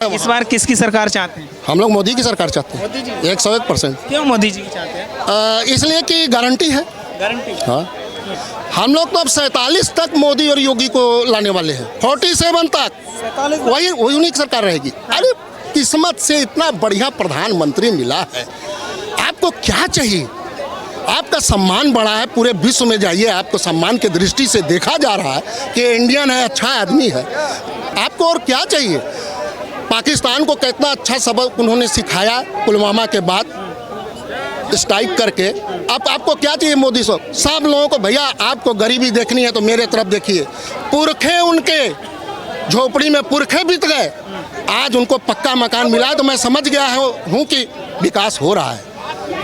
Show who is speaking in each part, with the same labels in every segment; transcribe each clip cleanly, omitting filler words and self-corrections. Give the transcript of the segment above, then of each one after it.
Speaker 1: इस बार किसकी सरकार चाहते हैं?
Speaker 2: हम लोग मोदी की सरकार चाहते हैं।
Speaker 1: मोदी जी
Speaker 2: 101%।
Speaker 1: क्यों मोदी जी की चाहते हैं?
Speaker 2: इसलिए कि गारंटी है।
Speaker 1: गारंटी।
Speaker 2: हाँ, हम लोग तो अब 47 तक मोदी और योगी को लाने वाले हैं, 47 तक
Speaker 1: 47
Speaker 2: वही उन्हीं की सरकार रहेगी। अरे किस्मत से इतना बढ़िया प्रधानमंत्री मिला है, आपको क्या चाहिए? आपका सम्मान बढ़ा है, पूरे विश्व में जाइए, आपको सम्मान की दृष्टि से देखा जा रहा है कि इंडियन है, अच्छा आदमी है। आपको और क्या चाहिए? पाकिस्तान को कितना अच्छा सबक उन्होंने सिखाया पुलवामा के बाद स्ट्राइक करके। अब आपको क्या चाहिए मोदी साहब? सब लोगों को, भैया आपको गरीबी देखनी है तो मेरे तरफ देखिए। पुरखे उनके झोपड़ी में पुरखे बीत गए, आज उनको पक्का मकान मिला तो मैं समझ गया हूँ कि विकास हो रहा है।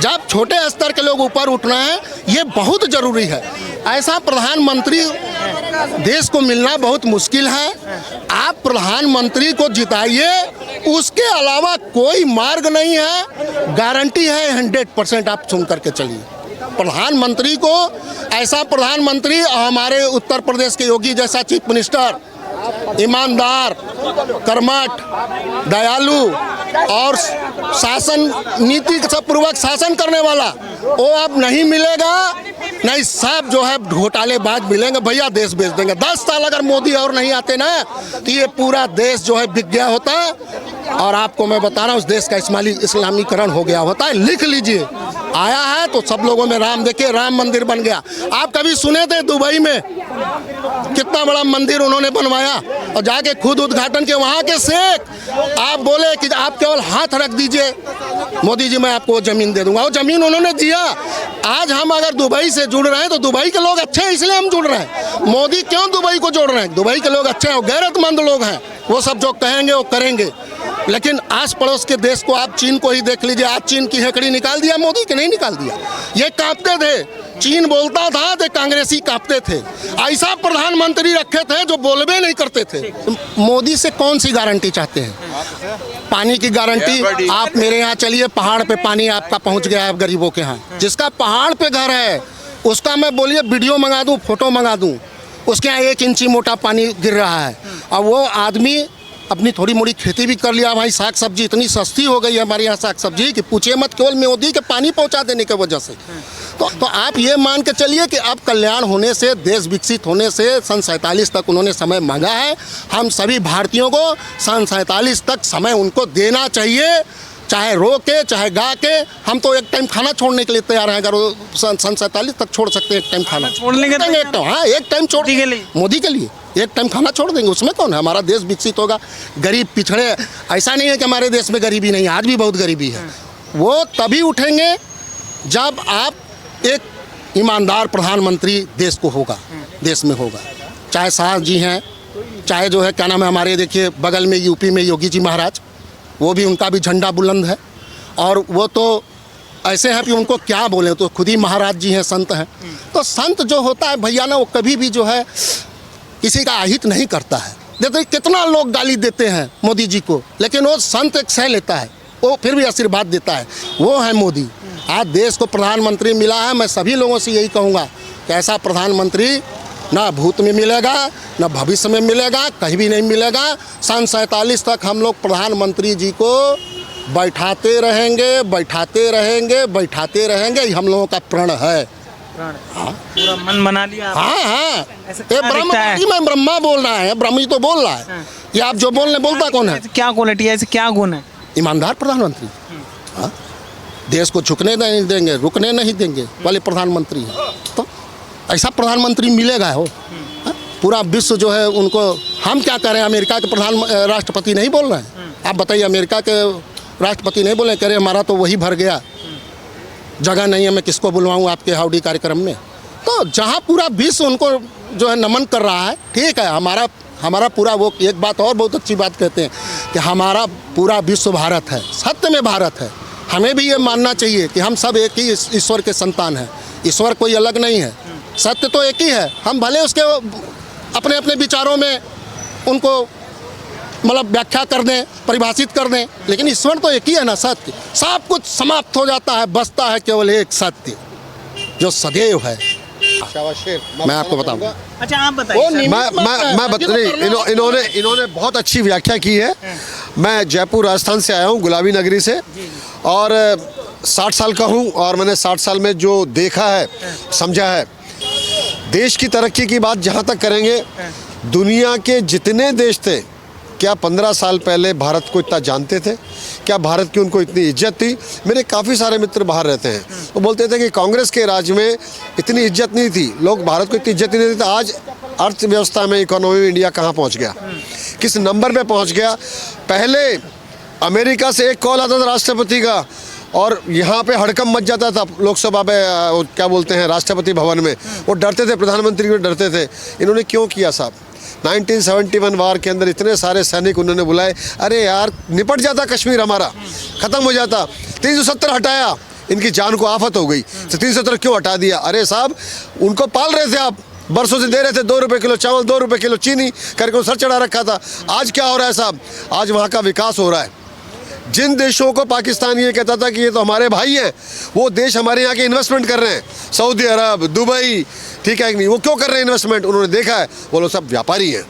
Speaker 2: जब छोटे स्तर के लोग ऊपर उठ रहे हैं, ये बहुत ज़रूरी है। ऐसा प्रधानमंत्री देश को मिलना बहुत मुश्किल है। आप प्रधानमंत्री को जिताइए, उसके अलावा कोई मार्ग नहीं है। गारंटी है 100%। आप सुन करके चलिए, प्रधानमंत्री को ऐसा प्रधानमंत्री, हमारे उत्तर प्रदेश के योगी जैसा चीफ मिनिस्टर, ईमानदार, कर्मठ, दयालु और शासन नीति से पूर्वक शासन करने वाला, वो अब नहीं मिलेगा। नहीं, सब जो है घोटालेबाज मिलेंगे। भैया देश बेच देंगे। 10 साल अगर मोदी और नहीं आते ना, तो ये पूरा देश जो है बिक गया होता। और आपको मैं बता रहा हूँ, उस देश का इस्लामीकरण हो गया होता है। लिख लीजिए, आया है तो सब लोगों में राम, देखिए राम मंदिर बन गया। आप कभी सुने थे दुबई में कितना बड़ा मंदिर उन्होंने बनवाया, और जाके खुद उद्घाटन के वहाँ के शेख आप बोले कि आप केवल हाथ रख दीजिए, मोदी जी मैं आपको जमीन दे दूंगा। वो जमीन उन्होंने दिया। आज हम अगर दुबई से जुड़ रहे हैं तो दुबई के लोग अच्छे हैं, इसलिए हम जुड़ रहे हैं। मोदी क्यों दुबई को जोड़ रहे हैं? दुबई के लोग अच्छे हैं, गैरतमंद लोग हैं, वो सब जो कहेंगे वो करेंगे। लेकिन आस पड़ोस के देश को, आप चीन को ही देख लीजिए। आज चीन की हेकड़ी निकाल दिया मोदी के, नहीं निकाल दिया। ये कांपते थे, चीन बोलता था तो कांग्रेसी कांपते थे। ऐसा प्रधानमंत्री रखे थे जो बोलबे नहीं करते थे। मोदी से कौन सी गारंटी चाहते हैं? पानी की गारंटी। आप मेरे यहाँ चलिए, पहाड़ पे पानी आपका पहुँच गया है गरीबों के यहाँ। जिसका पहाड़ पे घर है उसका मैं बोलिए वीडियो मंगा दूँ, फोटो मंगा दूँ, उसके यहाँ 1 इंची मोटा पानी गिर रहा है। और वो आदमी अपनी थोड़ी मोड़ी खेती भी कर लिया। भाई साग सब्जी इतनी सस्ती हो गई है हमारे यहाँ साग सब्जी कि पूछिए मत, केवल मोदी के पानी पहुँचा देने की वजह से। तो आप ये मान के चलिए कि अब कल्याण होने से, देश विकसित होने से, सन 47 तक उन्होंने समय मांगा है। हम सभी भारतीयों को सन 47 तक समय उनको देना चाहिए, चाहे रो के चाहे गा के। हम तो एक टाइम खाना छोड़ने के लिए तैयार हैं। अगर वो सन 47 तक छोड़ सकते हैं एक टाइम खाना
Speaker 1: छोड़ने के लिए,
Speaker 2: हाँ एक टाइम छोड़ के लिए, मोदी के लिए एक टाइम खाना छोड़ देंगे, उसमें कौन है? हमारा देश विकसित होगा। गरीब पिछड़े, ऐसा नहीं है कि हमारे देश में गरीबी नहीं है, आज भी बहुत गरीबी है। वो तभी उठेंगे जब आप एक ईमानदार प्रधानमंत्री देश को होगा, देश में होगा। चाहे शाह जी हैं, चाहे जो है क्या नाम है, हमारे देखिए बगल में यूपी में योगी जी महाराज, वो भी, उनका भी झंडा बुलंद है। और वो तो ऐसे हैं कि उनको क्या बोले, तो खुद ही महाराज जी हैं, संत हैं। तो संत जो होता है भैया ना, वो कभी भी जो है किसी का अहित नहीं करता है। देखते कितना लोग गाली देते हैं मोदी जी को, लेकिन वो संत एक सह लेता है, वो फिर भी आशीर्वाद देता है। वो है मोदी। आज देश को प्रधानमंत्री मिला है। मैं सभी लोगों से यही कहूँगा कि ऐसा प्रधानमंत्री ना भूत में मिलेगा, ना भविष्य में मिलेगा, कहीं भी नहीं मिलेगा। सन 47 तक हम लोग प्रधानमंत्री जी को बैठाते रहेंगे, बैठाते रहेंगे, बैठाते रहेंगे। ये हम लोगों का प्रण है।
Speaker 1: हाँ, पूरा मन बना लिया।
Speaker 2: हाँ हाँ, ये
Speaker 1: ब्रह्म
Speaker 2: में ब्रह्मा बोल रहा है, ब्रह्म ही तो बोल रहा है। ये आप जो बोलने बोलता कौन है?
Speaker 1: क्या क्वालिटी है, ऐसे क्या गुण है?
Speaker 2: ईमानदार प्रधानमंत्री। हाँ, देश को झुकने नहीं देंगे, रुकने नहीं देंगे वाले प्रधानमंत्री हैं। तो ऐसा प्रधानमंत्री मिलेगा हो। पूरा विश्व जो है उनको, हम क्या करें? अमेरिका के राष्ट्रपति नहीं बोल रहे हैं। आप बताइए, अमेरिका के राष्ट्रपति नहीं बोले, कह रहे हमारा तो वही भर गया, जगह नहीं है, मैं किसको बुलवाऊँ आपके हाउडी कार्यक्रम में। तो जहाँ पूरा विश्व उनको जो है नमन कर रहा है, ठीक है। हमारा पूरा, वो एक बात और बहुत अच्छी बात कहते हैं कि हमारा पूरा विश्व भारत है, सत्य में भारत है। हमें भी ये मानना चाहिए कि हम सब एक ही ईश्वर के संतान हैं। ईश्वर कोई अलग नहीं है, सत्य तो एक ही है। हम भले उसके अपने अपने विचारों में उनको मतलब व्याख्या कर दें, परिभाषित कर दें, लेकिन ईश्वर तो एक ही है ना, सत्य। सब कुछ समाप्त हो जाता है, बचता है केवल एक सत्य जो सदैव है। मैं आपको बताऊंगा।
Speaker 1: अच्छा आप बताइए सर।
Speaker 3: इन्होंने बहुत अच्छी व्याख्या की है। मैं जयपुर राजस्थान से आया हूँ, गुलाबी नगरी से, और 60 साल का हूँ, और मैंने 60 साल में जो देखा है, समझा है, देश की तरक्की की बात जहाँ तक करेंगे, दुनिया के जितने देश थे, क्या 15 साल पहले भारत को इतना जानते थे? क्या भारत की उनको इतनी इज्जत थी? मेरे काफ़ी सारे मित्र बाहर रहते हैं, वो बोलते थे कि कांग्रेस के राज में इतनी इज्जत नहीं थी, लोग भारत को इतनी इज्जत नहीं देते थे। आज अर्थव्यवस्था में, इकोनॉमी में इंडिया कहाँ पहुँच गया, किस नंबर पे पहुँच गया। पहले अमेरिका से एक कॉल आता था राष्ट्रपति का, और यहाँ पे हड़कंप मच जाता था लोकसभा में, क्या बोलते हैं, राष्ट्रपति भवन में, वो डरते थे, प्रधानमंत्री को डरते थे। इन्होंने क्यों किया साहब? 1971 वार के अंदर इतने सारे सैनिक उन्होंने बुलाए, अरे यार निपट जाता कश्मीर हमारा, ख़त्म हो जाता। 370 हटाया, इनकी जान को आफत हो गई, तो 370 क्यों हटा दिया? अरे साहब, उनको पाल रहे थे आप, बरसों से दे रहे थे 2 रुपये किलो चावल, 2 रुपये किलो चीनी करके सर चढ़ा रखा था। आज क्या हो रहा है साहब? आज वहाँ का विकास हो रहा है। जिन देशों को पाकिस्तान ये कहता था कि ये तो हमारे भाई हैं, वो देश हमारे यहाँ के इन्वेस्टमेंट कर रहे हैं, सऊदी अरब, दुबई, ठीक है कि नहीं? वो क्यों कर रहे हैं इन्वेस्टमेंट? उन्होंने देखा है, वो लोग सब व्यापारी हैं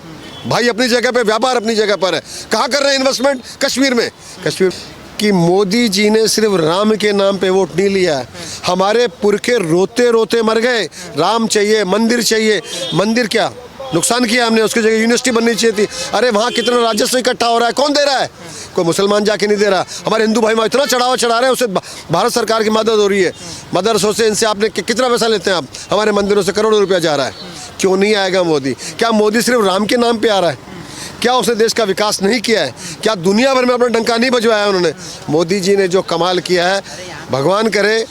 Speaker 3: भाई, अपनी जगह पे व्यापार अपनी जगह पर है। कहाँ कर रहे हैं इन्वेस्टमेंट? कश्मीर में। कश्मीर कि मोदी जी ने सिर्फ राम के नाम पे वोट नहीं लिया है, हमारे पुरखे रोते रोते मर गए, राम चाहिए, मंदिर चाहिए। मंदिर क्या नुकसान किया हमने, उसकी जगह यूनिवर्सिटी बननी चाहिए थी। अरे वहाँ कितना राजस्व इकट्ठा हो रहा है, कौन दे रहा है? कोई मुसलमान जाके नहीं दे रहा। हमारे हिंदू भाई वहाँ इतना चढ़ावा चढ़ा रहे हैं, उससे भारत सरकार की मदद हो रही है। मदरसों से, इनसे आपने कितना पैसा लेते हैं आप? हमारे मंदिरों से करोड़ों रुपया जा रहा है। क्यों नहीं आएगा मोदी? क्या मोदी सिर्फ राम के नाम पर आ रहा है? क्या उसने देश का विकास नहीं किया है? क्या दुनिया भर में अपना डंका नहीं बजवाया उन्होंने? मोदी जी ने जो कमाल किया है, भगवान करे,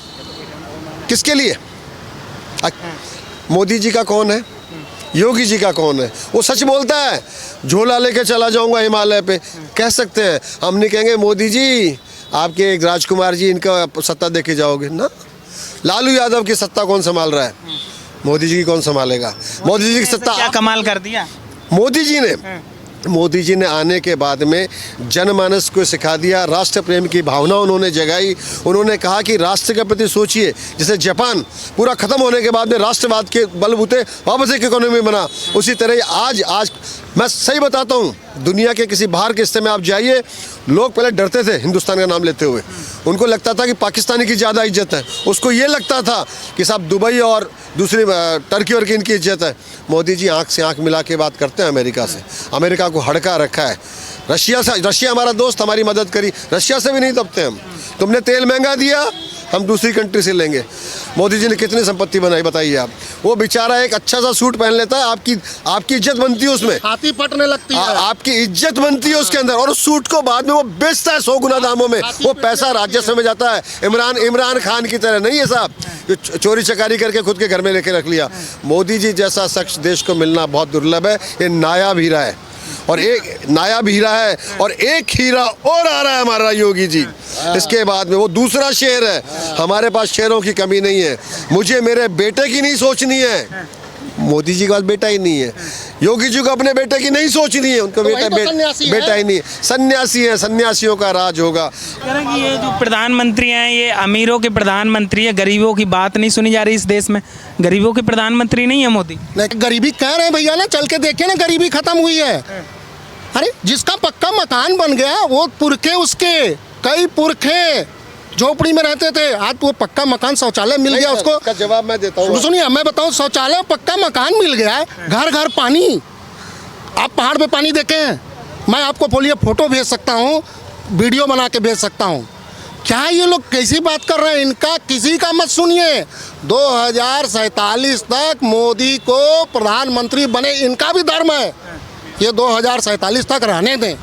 Speaker 3: किसके लिए? मोदी जी का कौन है? योगी जी का कौन है? वो सच बोलता है, झोला लेके चला जाऊंगा हिमालय पे, कह सकते हैं। हम नहीं कहेंगे मोदी जी आपके एक राजकुमार जी, इनका सत्ता देके जाओगे ना। लालू यादव की सत्ता कौन संभाल रहा है? मोदी जी की कौन संभालेगा? मोदी जी की सत्ता
Speaker 1: क्या कमाल कर दिया
Speaker 3: मोदी जी ने आने के बाद में जनमानस को सिखा दिया, राष्ट्र प्रेम की भावना उन्होंने जगाई। उन्होंने कहा कि राष्ट्र के प्रति सोचिए। जैसे जापान पूरा ख़त्म होने के बाद में राष्ट्रवाद के बलबूते वापस एक इकोनॉमी बना, उसी तरह आज मैं सही बताता हूँ, दुनिया के किसी बाहर के हिस्से में आप जाइए, लोग पहले डरते थे हिंदुस्तान का नाम लेते हुए। उनको लगता था कि पाकिस्तानी की ज़्यादा इज्जत है, उसको ये लगता था कि साहब दुबई और दूसरी टर्की और की इनकी इज्जत है। मोदी जी आंख से आंख मिला के बात करते हैं अमेरिका से। अमेरिका को हड़का रखा है। रशिया हमारा दोस्त, हमारी मदद करी, रशिया से भी नहीं दबते हम। तुमने तेल महंगा दिया, हम दूसरी कंट्री से लेंगे। मोदी जी ने कितनी संपत्ति बनाई बताइए आप। वो बेचारा एक अच्छा सा सूट पहन लेता है, आपकी इज्जत बनती है उसमें,
Speaker 2: हाथी फटने लगती है,
Speaker 3: आपकी इज्जत बनती है उसके अंदर, और उस सूट को बाद में वो बेचता है 100 गुना दामों में। वो पैसा राजस्व में जाता है। इमरान खान की तरह नहीं है साहब, जो चोरी चकारी करके खुद के घर में लेके रख लिया। मोदी जी जैसा शख्स देश को मिलना बहुत दुर्लभ है। ये नायाब हीरा है, और एक हीरा और आ रहा है हमारा योगी जी। इसके बाद में वो दूसरा शेर है। हमारे पास शेरों की कमी नहीं है। मुझे मेरे बेटे की नहीं सोचनी है, मोदी जी के पास बेटा ही नहीं है। योगी जी को अपने बेटे की नहीं सोचनी है, उनको बेटा ही नहीं है। सन्यासी है, सन्यासियों का राज होगा।
Speaker 1: कह रहे हैं कि ये जो प्रधानमंत्री हैं, ये अमीरों के प्रधानमंत्री है, गरीबों की बात नहीं सुनी जा रही इस देश में। गरीबों के प्रधानमंत्री नहीं है मोदी।
Speaker 2: नहीं, गरीबी कह रहे हैं भैया ना, चल के देखिए ना, गरीबी खत्म हुई है। अरे जिसका पक्का मकान बन गया, वो पुरखे, उसके कई पुरखे झोपड़ी में रहते थे, आज वो पक्का मकान, शौचालय मिल गया उसको।
Speaker 3: इसका जवाब मैं देता हूँ।
Speaker 2: सुनिए, मैं बताऊँ, शौचालय पक्का मकान मिल गया, घर घर पानी। आप पहाड़ पे पानी देखे हैं? मैं आपको बोलिए फोटो भेज सकता हूँ, वीडियो बना के भेज सकता हूँ। क्या ये लोग कैसी बात कर रहे हैं? इनका किसी का मत सुनिए। 2047 तक मोदी को प्रधानमंत्री बने, इनका भी धर्म है। ये 2047 तक रहने दें,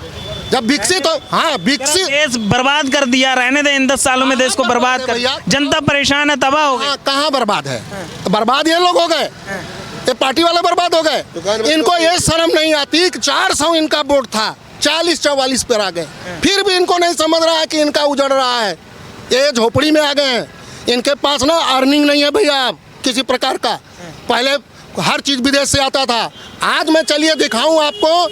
Speaker 2: जब विकसित हो। हाँ, विकसित।
Speaker 1: देश बर्बाद कर दिया, रहने दें इन 10 सालों में देश को बर्बाद कर। जनता परेशान है, तबाह हो गई।
Speaker 2: कहाँ बर्बाद है? बर्बाद ये लोग हो गए, ये पार्टी वाले बर्बाद हो गए। इनको ये शर्म नहीं आती कि 400 इनका वोट था, 40-44 पर आ गए। फिर भी इनको नहीं समझ रहा है कि इनका उजड़ रहा है। ये झोपड़ी में आ गए हैं। इनके पास ना अर्निंग नहीं है भैया किसी प्रकार का। पहले हर चीज़ विदेश से आता था। आज मैं चलिए दिखाऊं आपको,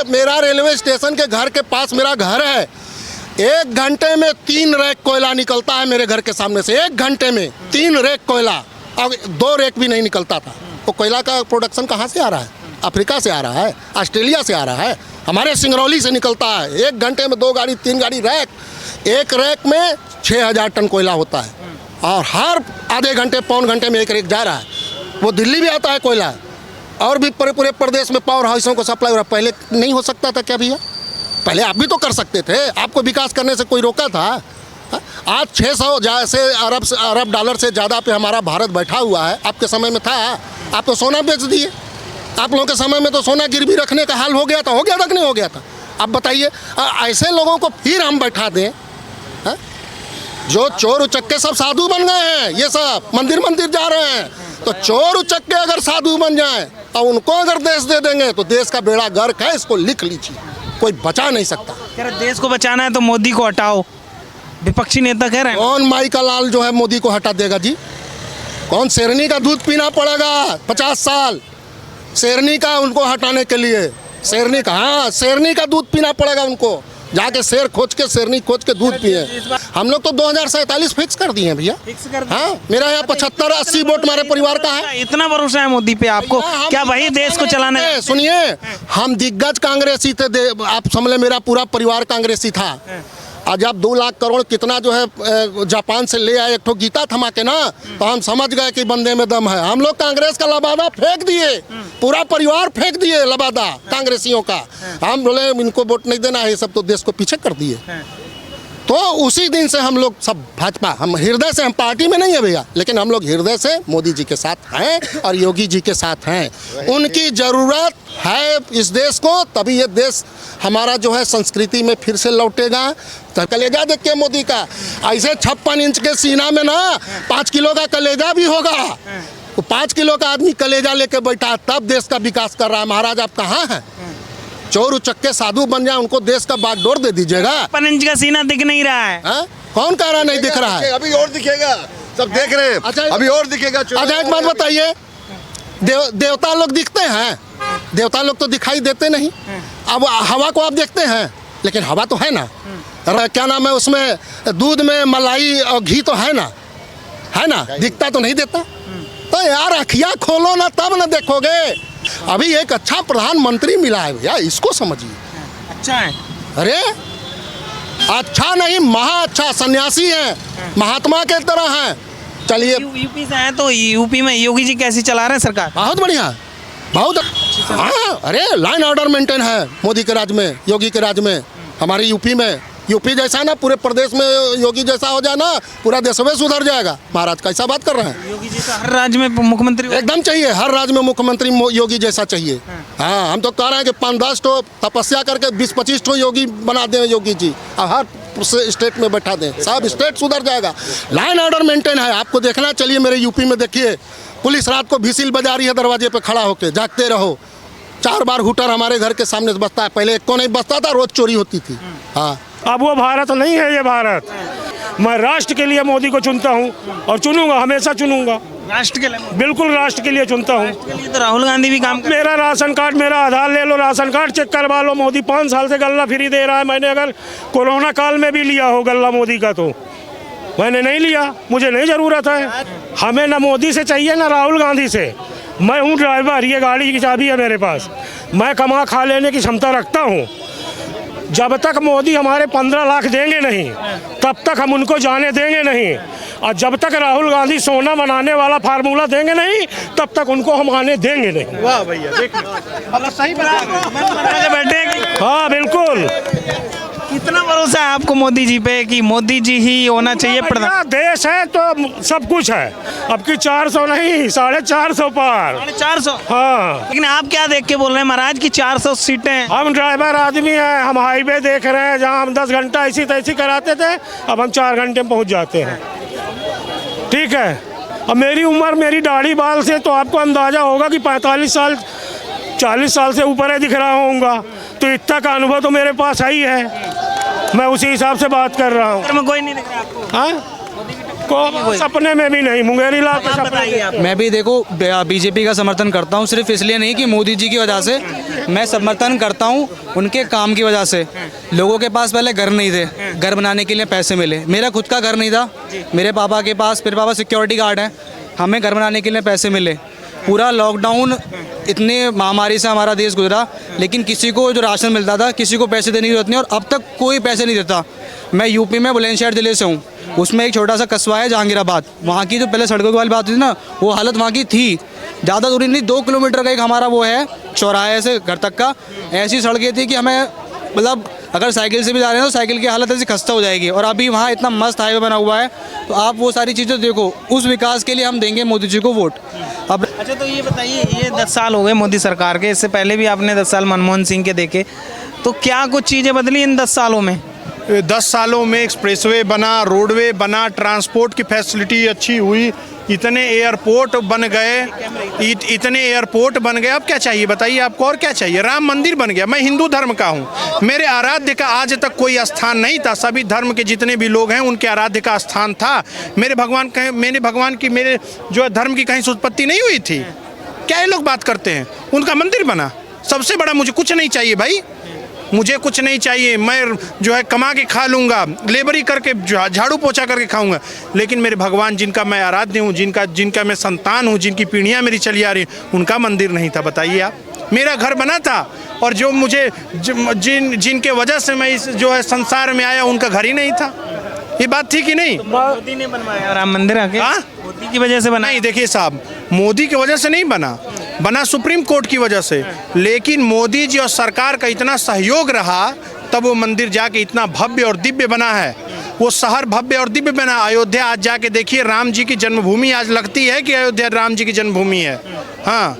Speaker 2: मेरा रेलवे स्टेशन के घर के पास मेरा घर है। 1 घंटे में 3 रैक कोयला निकलता है मेरे घर के सामने से। 1 घंटे में 3 रैक कोयला। और 2 रैक भी नहीं निकलता था। वो कोयला का प्रोडक्शन कहाँ से आ रहा है? अफ्रीका से आ रहा है, ऑस्ट्रेलिया से आ रहा है, हमारे सिंगरौली से निकलता है। 1 घंटे में 2 गाड़ी 3 गाड़ी रैक, एक रैक में 6000 टन कोयला होता है और हर आधे घंटे पौन घंटे में एक रैक जा रहा है। वो दिल्ली भी आता है कोयला और भी पूरे प्रदेश में पावर हाउसों को सप्लाई हो रहा है। पहले नहीं हो सकता था क्या भैया? पहले आप भी तो कर सकते थे, आपको विकास करने से कोई रोका था? आज 600 जैसे अरब डॉलर से ज़्यादा पे हमारा भारत बैठा हुआ है। आपके समय में था? आप तो सोना बेच दिए। आप लोगों के समय में तो सोना गिरवी रखने का हाल हो गया था कि नहीं हो गया था? अब बताइए, ऐसे लोगों को फिर हम बैठा दें? हा? जो चोर उचक्के सब साधु बन गए हैं, ये सब मंदिर जा रहे हैं, तो चोर उचक्के अगर साधु बन जाएं और उनको अगर देश दे देंगे तो देश का बेड़ा गर्क है। इसको लिख लीजिए, कोई बचा नहीं सकता।
Speaker 1: कह रहे देश को बचाना है तो मोदी को हटाओ, विपक्षी नेता कह रहे हैं।
Speaker 2: कौन माई का लाल जो है मोदी को हटा देगा जी? कौन शेरनी का दूध पीना पड़ेगा 50 साल शेरनी का उनको हटाने के लिए? शेरनी का, हाँ, शेरनी का दूध पीना पड़ेगा उनको। जाके शेर खोज के शेरनी खोज के दूध पिए। हम लोग तो 2047 फिक्स कर दिए हैं भैया। हाँ, मेरा यहाँ 75-80 वोट हमारे परिवार का है।
Speaker 1: इतना भरोसा है मोदी पे आपको? क्या वही देश को चलाने?
Speaker 2: सुनिए, हम दिग्गज कांग्रेसी थे, आप समझ लें मेरा पूरा परिवार कांग्रेसी था। आज आप 2 लाख करोड़ कितना जो है जापान से ले आए एक ठो गीता थमा के ना, तो हम समझ गए कि बंदे में दम है। हम लोग कांग्रेस का लबादा फेंक दिए, पूरा परिवार फेंक दिए लबादा कांग्रेसियों का। हम बोले इनको वोट नहीं देना है, ये सब तो देश को पीछे कर दिए। तो उसी दिन से हम लोग सब भाजपा, हम हृदय से, हम पार्टी में नहीं है भैया, लेकिन हम लोग हृदय से मोदी जी के साथ हैं और योगी जी के साथ हैं। उनकी ज़रूरत है इस देश को, तभी ये देश हमारा जो है संस्कृति में फिर से लौटेगा। तो कलेजा देखिए मोदी का, ऐसे 56 इंच के सीना में ना 5 किलो का कलेजा भी होगा। तो 5 किलो का आदमी कलेजा लेके बैठा, तब देश का विकास कर रहा है। महाराज आप कहाँ हैं? चोर उचक्के साधु बन जाए, उनको देश का बागडोर दे दीजिएगा।
Speaker 1: 56 इंच का सीना दिख नहीं रहा है।
Speaker 2: हा? कौन कह रहा नहीं दिख रहा है?
Speaker 3: अभी और दिखेगा, सब देख रहे हैं।
Speaker 2: अच्छा,
Speaker 3: अभी और दिखेगा।
Speaker 2: अच्छा एक बात बताइए, देवता लोग दिखते हैं? देवता लोग तो दिखाई देते नहीं। अब हवा को आप देखते हैं, लेकिन हवा तो है ना, क्या नाम है उसमें, दूध में मलाई और घी तो है ना, दिखता तो नहीं देता। तो यार अखियाँ खोलो ना, तब ना देखोगे। अभी एक अच्छा प्रधानमंत्री मिला है भैया, इसको समझिए।
Speaker 1: अच्छा है?
Speaker 2: अरे अच्छा नहीं, महा अच्छा सन्यासी है, महात्मा के तरह है। चलिए,
Speaker 1: यूपी से है तो यूपी में योगी जी कैसे चला रहे हैं सरकार?
Speaker 2: बहुत बढ़िया, बहुत। हाँ, अरे लाइन ऑर्डर मेंटेन है मोदी के राज में, योगी के राज में। हमारे यूपी में, यूपी जैसा ना पूरे प्रदेश में योगी जैसा हो जाए ना, पूरा देश में सुधर जाएगा। महाराज कैसा बात कर रहे हैं?
Speaker 1: योगी जी तो हर राज्य में मुख्यमंत्री
Speaker 2: एकदम चाहिए, हर राज्य में मुख्यमंत्री योगी जैसा चाहिए। हाँ, हम तो कह रहे हैं कि 5-10 ठो तपस्या करके 20-25 ठो योगी बना दें योगी जी, और हर स्टेट में बैठा दें, सब स्टेट सुधर जाएगा। लाइन ऑर्डर मेंटेन है, आपको देखना। चलिए मेरे यूपी में देखिए, पुलिस रात को व्हिसिल बजा रही है दरवाजे पे खड़ा होकर, जागते रहो। 4 बार हुटर हमारे घर के सामने से बजता है, पहले एक को नहीं बजता था, रोज चोरी होती थी। हाँ,
Speaker 4: अब वो भारत नहीं है, ये भारत। मैं राष्ट्र के लिए मोदी को चुनता हूँ और चुनूंगा, हमेशा चुनूंगा।
Speaker 1: राष्ट्र के लिए?
Speaker 4: बिल्कुल राष्ट्र के लिए चुनता हूँ।
Speaker 1: के लिए तो राहुल गांधी भी काम कर।
Speaker 4: मेरा राशन कार्ड, मेरा आधार ले लो, राशन कार्ड चेक करवा लो। मोदी 5 साल से गल्ला फ्री दे रहा है। मैंने अगर कोरोना काल में भी लिया हो गल्ला मोदी का, तो मैंने नहीं लिया, मुझे नहीं ज़रूरत है। हमें ना मोदी से चाहिए ना राहुल गांधी से। मैं हूँ ड्राइवर, ये गाड़ी की चाबी है मेरे पास, मैं कमा खा लेने की क्षमता रखता हूँ। जब तक मोदी हमारे 15 लाख देंगे नहीं, तब तक हम उनको जाने देंगे नहीं। और जब तक राहुल गांधी सोना बनाने वाला फार्मूला देंगे नहीं, तब तक उनको हम आने देंगे नहीं।
Speaker 1: वाह भैया, देखिए सही बैठे।
Speaker 4: हाँ बिल्कुल।
Speaker 1: कितना भरोसा है आपको मोदी जी पे कि मोदी जी ही होना चाहिए प्रधान?
Speaker 4: देश है तो सब कुछ है। अब की 400 नहीं, 450 पार।
Speaker 1: 450?
Speaker 4: हाँ।
Speaker 1: लेकिन आप क्या देख के बोल रहे हैं महाराज की 400 सीटें?
Speaker 4: हम ड्राइवर आदमी हैं, हम हाईवे देख रहे हैं, जहाँ हम 10 घंटा ऐसी तैसी कराते थे, अब हम 4 घंटे में पहुँच जाते हैं। ठीक है, अब मेरी उम्र, मेरी दाढ़ी बाल से तो आपको अंदाज़ा होगा कि 45 साल 40 साल से ऊपर है दिख रहा होऊंगा, तो इतना का अनुभव तो मेरे पास है ही है। मैं उसी हिसाब से बात कर रहा हूँ।
Speaker 1: में कोई नहीं दिख रहा आपको?
Speaker 4: हाँ, को सपने में भी नहीं, मुंगेरी लाल के सपने।
Speaker 5: मैं भी देखो बीजेपी का समर्थन करता हूँ, सिर्फ इसलिए नहीं कि मोदी जी की वजह से, मैं समर्थन करता हूँ उनके काम की वजह से। लोगों के पास पहले घर नहीं थे, घर बनाने के लिए पैसे मिले। मेरा खुद का घर नहीं था, मेरे पापा के पास, मेरे पापा सिक्योरिटी गार्ड हैं, हमें घर बनाने के लिए पैसे मिले। पूरा लॉकडाउन इतने महामारी से हमारा देश गुजरा, लेकिन किसी को जो राशन मिलता था, किसी को पैसे देने की जरूरत नहीं, और अब तक कोई पैसे नहीं देता। मैं यूपी में बुलंदशहर ज़िले से हूँ, उसमें एक छोटा सा कस्बा है जहांगीराबाद। वहाँ की जो पहले सड़कों की वाली बात थी ना, वो हालत वहाँ की थी, ज़्यादा दूरी नहीं, 2 किलोमीटर का एक हमारा वो है चौराहे से घर तक का। ऐसी सड़कें थी कि हमें मतलब अगर साइकिल से भी जा रहे हैं तो साइकिल की हालत ऐसी खस्ता हो जाएगी। और अभी वहाँ इतना मस्त हाईवे बना हुआ है, तो आप वो सारी चीज़ें देखो। उस विकास के लिए हम देंगे मोदी जी को वोट। अब
Speaker 1: अच्छा, तो ये बताइए, ये 10 साल हो गए मोदी सरकार के, इससे पहले भी आपने 10 साल मनमोहन सिंह के देखे, तो क्या कुछ चीज़ें बदली इन 10 सालों में?
Speaker 6: 10 सालों में एक्सप्रेसवे बना, रोडवे बना, ट्रांसपोर्ट की फैसिलिटी अच्छी हुई, इतने एयरपोर्ट बन गए, इतने एयरपोर्ट बन गए। अब क्या चाहिए बताइए आपको, और क्या चाहिए? राम मंदिर बन गया। मैं हिंदू धर्म का हूँ, मेरे आराध्य का आज तक कोई स्थान नहीं था। सभी धर्म के जितने भी लोग हैं उनके आराध्य का स्थान था। मेरे भगवान की मेरे जो धर्म की कहीं से उत्पत्ति नहीं हुई थी। क्या ये लोग बात करते हैं? उनका मंदिर बना, सबसे बड़ा। मुझे कुछ नहीं चाहिए भाई, मुझे कुछ नहीं चाहिए। मैं जो है कमा के खा लूँगा, लेबरी करके झाड़ू पोछा करके खाऊंगा, लेकिन मेरे भगवान जिनका मैं आराध्य हूँ, जिनका मैं संतान हूँ, जिनकी पीढ़ियाँ मेरी चली आ रही, उनका मंदिर नहीं था। बताइए आप। मेरा घर बना था, और जो मुझे जिनके वजह से मैं इस जो है संसार में आया, उनका घर ही नहीं था। ये बात थी कि नहीं?
Speaker 1: मोदी ने बनवाया राम मंदिर आके? मोदी की वजह से बना?
Speaker 6: नहीं, देखिए साहब, मोदी की वजह से नहीं बना सुप्रीम कोर्ट की वजह से। लेकिन मोदी जी और सरकार का इतना सहयोग रहा, तब वो मंदिर जाके इतना भव्य और दिव्य बना है। वो शहर भव्य और दिव्य बना। अयोध्या आज जाके देखिए, राम जी की जन्मभूमि आज लगती है कि अयोध्या राम जी की जन्मभूमि है। हाँ,